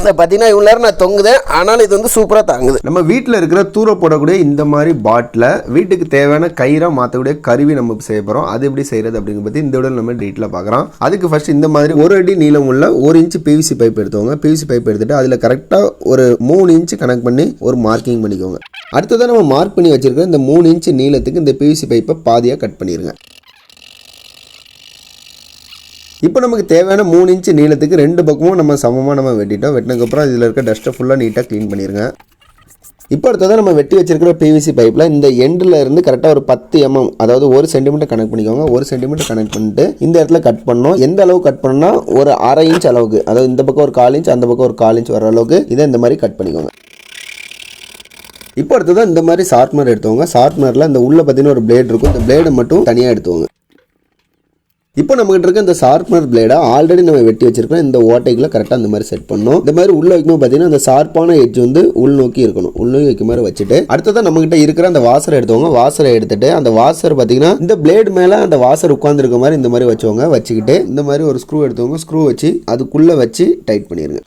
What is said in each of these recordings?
பார்த்தீங்கன்னா இவ்வளோ நேரம் நான் தொங்குதேன், ஆனாலும் இது வந்து சூப்பராக தாங்குது. நம்ம வீட்டில் இருக்கிற தூர போடக்கூடிய இந்த மாதிரி பாட்டில் வீட்டுக்கு தேவையான கயிறாக மாற்றக்கூடிய கருவி நம்ம செய்ய போகிறோம். அது எப்படி செய்கிறது அப்படிங்கிற பற்றி இந்த விட நம்ம டீட்டெயிலாக பார்க்குறோம். அதுக்கு ஃபர்ஸ்ட் இந்த மாதிரி 1 அடி நீளம் உள்ள 1 இன்ச் பிவிசி பைப் எடுத்துக்கோங்க. பிவிசி பைப் எடுத்துட்டு அதில் கரெக்டாக ஒரு 3 இன்ச் கனெக்ட் பண்ணி ஒரு மார்க்கிங் பண்ணிக்கோங்க. அடுத்ததான் நம்ம மார்க் பண்ணி வச்சிருக்கிற இந்த 3 இன்ச் நீளத்துக்கு இந்த பிவிசி பைப்பை பாதியாக கட் பண்ணிடுங்க. இப்போ நமக்கு தேவையான 3 இன்ச் நீளத்துக்கு 2 பக்கமும் நம்ம சமமாக நம்ம வெட்டிட்டோம். வெட்டினதுக்கப்புறம் இதில் இருக்க டஸ்ட்டை ஃபுல்லாக நீட்டாக க்ளீன் பண்ணிடுங்க. இப்போ அடுத்ததான் நம்ம வெட்டி வச்சிருக்கிற பிவிசி பைப்பில் இந்த எண்டில் இருந்து கரெக்டாக ஒரு 10 mm, அதாவது 1 சென்டிமீட்டர் கனெக்ட் பண்ணிக்கோங்க. 1 சென்டிமீட்டர் கனெக்ட் பண்ணிட்டு இந்த இடத்துல கட் பண்ணணும். எந்த அளவு கட் பண்ணணும்னா ஒரு 1/2 இன்ச் அளவுக்கு, அதாவது இந்த பக்கம் ஒரு 1/4 இன்ச், அந்த பக்கம் ஒரு 1/4 இன்ச் வர அளவுக்கு இதை இந்த மாதிரி கட் பண்ணிக்கோங்க. இப்போ அடுத்ததான் இந்த மாதிரி ஷார்ப்னர் எடுத்துக்கோங்க. ஷார்ப்னரில் இந்த உள்ள பார்த்தீங்கன்னா ஒரு பிளேட் இருக்கும். இந்த பிளேடை மட்டும் தனியாக எடுத்துக்கோங்க. இப்போ நம்மகிட்ட இருக்க இந்த ஷார்ப்னர் பிளேடை ஆல்ரெடி நம்ம வெட்டி வச்சிருக்கோம். இந்த ஓட்டைக்குள்ள கரெக்டாக இந்த மாதிரி செட் பண்ணணும். இந்த மாதிரி உள்ள வைக்கும்போது பார்த்தீங்கன்னா அந்த ஷார்ப்பான எட்ஜ் வந்து உள்நோக்கி இருக்கணும். உள்நோக்கி வைக்க மாதிரி வச்சுட்டு அடுத்ததான் நம்மகிட்ட இருக்கிற அந்த வாசரை எடுத்துவோங்க. வாசரை எடுத்துட்டு அந்த வாசர் பார்த்தீங்கன்னா இந்த பிளேடு மேலே அந்த வாசர் உட்காந்துருக்க மாதிரி இந்த மாதிரி வச்சுக்கோங்க. வச்சுக்கிட்டு இந்த மாதிரி ஒரு ஸ்க்ரூ எடுத்துவோங்க. ஸ்க்ரூ வச்சு அதுக்குள்ளே வச்சு டைட் பண்ணிடுங்க.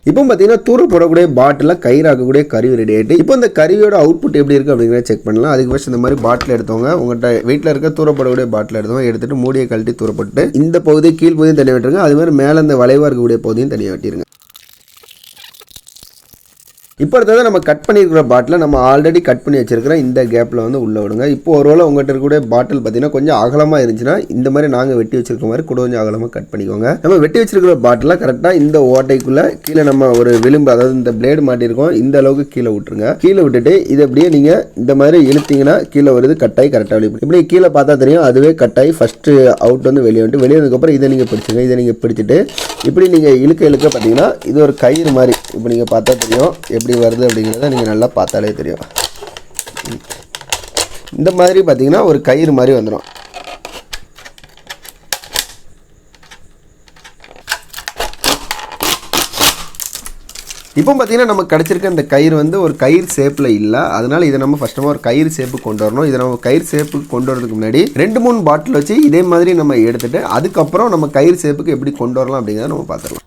இப்போ பார்த்தீங்கன்னா தூர போடக்கூடிய பாட்டில் கயிறாக்கக்கூடிய கருவி ரெடி ஆகிட்டு இப்போ இந்த கருவியோட அவுட்புட் எப்படி இருக்குது அப்படிங்கிறத செக் பண்ணலாம். அதுக்கு ஃபர்ஸ்ட் இந்த மாதிரி பாட்டில் எடுத்தவங்க உங்கள்கிட்ட வீட்டில் இருக்க தூர போடக்கூடிய பாட்டில் எடுத்தவங்க எடுத்துட்டு மூடியை கழட்டி தூரப்பட்டு இந்த பகுதி கீழ் பகுதியும் தனியாக வெட்டுருங்க. அது மாதிரி மேலே இந்த வளைவாக இருக்கக்கூடிய பகுதியும் தனியாக வெட்டிடுங்க. இப்போ அடுத்தது நம்ம கட் பண்ணியிருக்கிற பாட்டில் நம்ம ஆல்ரெடி கட் பண்ணி வச்சிருக்கிற இந்த கேப்பில் வந்து உள்ளே விடுங்க. இப்போ ஒருவேளை உங்கள்கிட்ட இருக்கக்கூடிய பாட்டில் பார்த்தீங்கன்னா கொஞ்சம் அகலமாக இருந்துச்சுன்னா இந்த மாதிரி நாங்கள் வெட்டி வச்சிருக்க மாதிரி கூட கொஞ்சம் அகலமாக கட் பண்ணிக்கோங்க. நம்ம வெட்டி வச்சிருக்கிற பாட்டில் கரெக்டாக இந்த ஓட்டைக்குள்ளே கீழே நம்ம ஒரு விளிம்பு, அதாவது இந்த பிளேடு மாட்டியிருக்கோம், இந்த அளவுக்கு கீழே விட்டுருங்க. கீழே விட்டுட்டு இதை அப்படியே நீங்கள் இந்த மாதிரி இழுத்தீங்கன்னா கீழே வருது, கட்டாயி கரெக்டாக வெளியே இப்படி கீழே பார்த்தா தெரியும். அதுவே கட்டாயி ஃபஸ்ட்டு அவுட் வந்து வெளியே வந்துட்டு வெளியே வந்ததுக்கப்புறம் இதை நீங்கள் பிடிச்சிங்க. இதை நீங்கள் பிடிச்சிட்டு இப்படி நீங்கள் இழுக்க பார்த்தீங்கன்னா இது ஒரு கயிறு மாதிரி இப்போ நீங்கள் பார்த்தா தெரியும் எப்படி வருது அப்படிங்கிறத நீங்கள் நல்லா பார்த்தாலே தெரியும். இந்த மாதிரி பார்த்தீங்கன்னா ஒரு கயிறு மாதிரி வந்துடும். இப்போ பார்த்தீங்கன்னா நமக்கு கிடச்சிருக்க இந்த கயிறு வந்து ஒரு கயிறு ஷேப்பில் இல்லை. அதனால் இதை நம்ம ஃபஸ்ட்டு ஒரு கயிறு ஷேப்பு கொண்டு வரணும். இதை நம்ம கயிறு ஷேப்புக்கு கொண்டு வரதுக்கு முன்னாடி 2-3 பாட்டில் வச்சு இதே மாதிரி நம்ம எடுத்துகிட்டு அதுக்கப்புறம் நம்ம கயிறு ஷேப்புக்கு எப்படி கொண்டு வரலாம் அப்படிங்கிறத நம்ம பார்த்துக்கலாம்.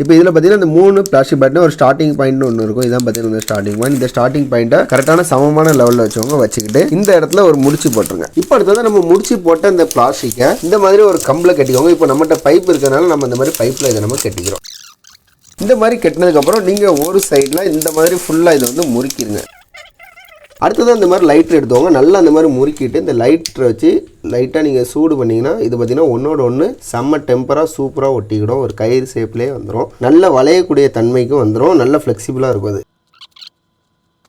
இப்போ இதில் பார்த்தீங்கன்னா இந்த 3 பிளாஸ்டிக் பாட்டில் ஒரு ஸ்டார்டிங் பாயிண்ட் ஒன்று இருக்கும். இதான் பார்த்தீங்கன்னா இந்த ஸ்டார்டிங் பாயிண்ட். இந்த ஸ்டார்டிங் பாயிண்ட்டை கரெக்டான சமமான லெவலில் வச்சுக்கிட்டு இந்த இடத்துல ஒரு முடிச்சு போட்டுருங்க. இப்போ அடுத்தது நம்ம முடிச்சு போட்ட இந்த பிளாஸ்டிக்கை இந்த மாதிரி ஒரு கம்பில் கட்டிக்கோங்க. இப்போ நம்மகிட்ட பைப் இருக்கிறதுனால நம்ம இந்த மாதிரி பைப்பில் இதை நம்ம கட்டிக்கிறோம். இந்த மாதிரி கட்டினதுக்கப்புறம் நீங்கள் ஒரு சைடில் இந்த மாதிரி ஃபுல்லாக இதை வந்து முறுக்கிடுங்க. அடுத்தது இந்த மாதிரி லைட்டர் எடுத்துவாங்க. நல்லா அந்த மாதிரி முறுக்கிட்டு இந்த லைட்டரை வச்சு லைட்டாக நீங்கள் சூடு பண்ணிங்கன்னா இது பார்த்தீங்கன்னா ஒன்றோட ஒன்று செம்ம டெம்பராக சூப்பராக ஒட்டிக்கிடும். ஒரு கயிறு ஷேப்லேயே வந்துடும். நல்ல வளையக்கூடிய தன்மைக்கும் வந்துடும். நல்ல ஃப்ளெக்சிபிளாக இருக்கும் அது.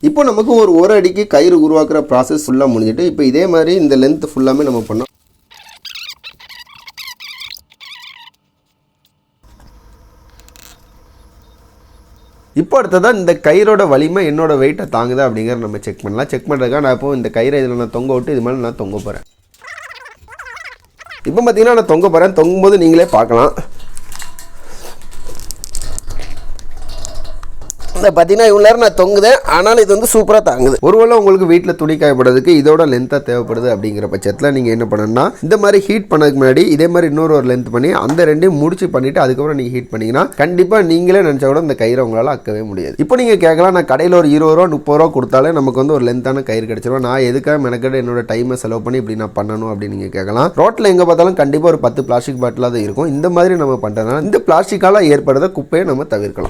இப்போ நமக்கு ஒரு 1 அடிக்கு கயிறு உருவாக்குற ப்ராசஸ் ஃபுல்லாக முடிஞ்சிட்டு இப்போ இதே மாதிரி இந்த லென்த் ஃபுல்லாமே நம்ம பண்ணோம். இப்போ அடுத்ததான் இந்த கயிறோட வலிமை என்னோட வெயிட்டை தாங்குதா அப்படிங்கிறத நம்ம செக் பண்ணலாம். செக் பண்ணுறதுக்காக நான் இப்போ இந்த கயிறை இதில் நான் தொங்க விட்டு இது மேலே நான் தொங்க போகிறேன். இப்போ பார்த்தீங்கன்னா நான் தொங்க போகிறேன். தொங்கும்போது நீங்களே பார்க்கலாம். பார்த்தீங்கன்னா இவ்வளோ நேரம் நான் தொங்குதேன், ஆனாலும் இது வந்து சூப்பராக தாங்குது. ஒருவேளை உங்களுக்கு வீட்டில் துணி காயப்படுறதுக்கு இதோட லென்த்தாக தேவைப்படுது அப்படிங்கிற பட்சத்தில் நீங்கள் என்ன பண்ணணும்னா இந்த மாதிரி ஹீட் பண்ணதுக்கு முன்னாடி இதே மாதிரி இன்னொரு லென்த் பண்ணி அந்த ரெண்டையும் முடிச்சு பண்ணிவிட்டு அதுக்கப்புறம் நீங்கள் ஹீட் பண்ணிங்கன்னா கண்டிப்பாக நீங்களே நினச்சா கூட இந்த கயிறை உங்களால் அக்கவே முடியாது. இப்போ நீங்கள் கேட்கலாம், நான் கடையில் ஒரு 20 ரூபா 30 ரூபா கொடுத்தாலே நமக்கு வந்து ஒரு லென்த்தான கயிறு கிடச்சிரும், நான் எதுக்காக மெனக்கெட்டு என்னோட டைமை செலவு பண்ணி இப்படி நான் பண்ணணும் அப்படின்னு நீங்கள் கேட்கலாம். ரோட்டில் எங்கே பார்த்தாலும் கண்டிப்பாக ஒரு 10 பிளாஸ்டிக் பாட்டிலாக தான் இருக்கும். இந்த மாதிரி நம்ம பண்ணுறதுனால இந்த பிளாஸ்டிக்கால் ஏற்படுற குப்பையை நம்ம தவிர்க்கலாம்.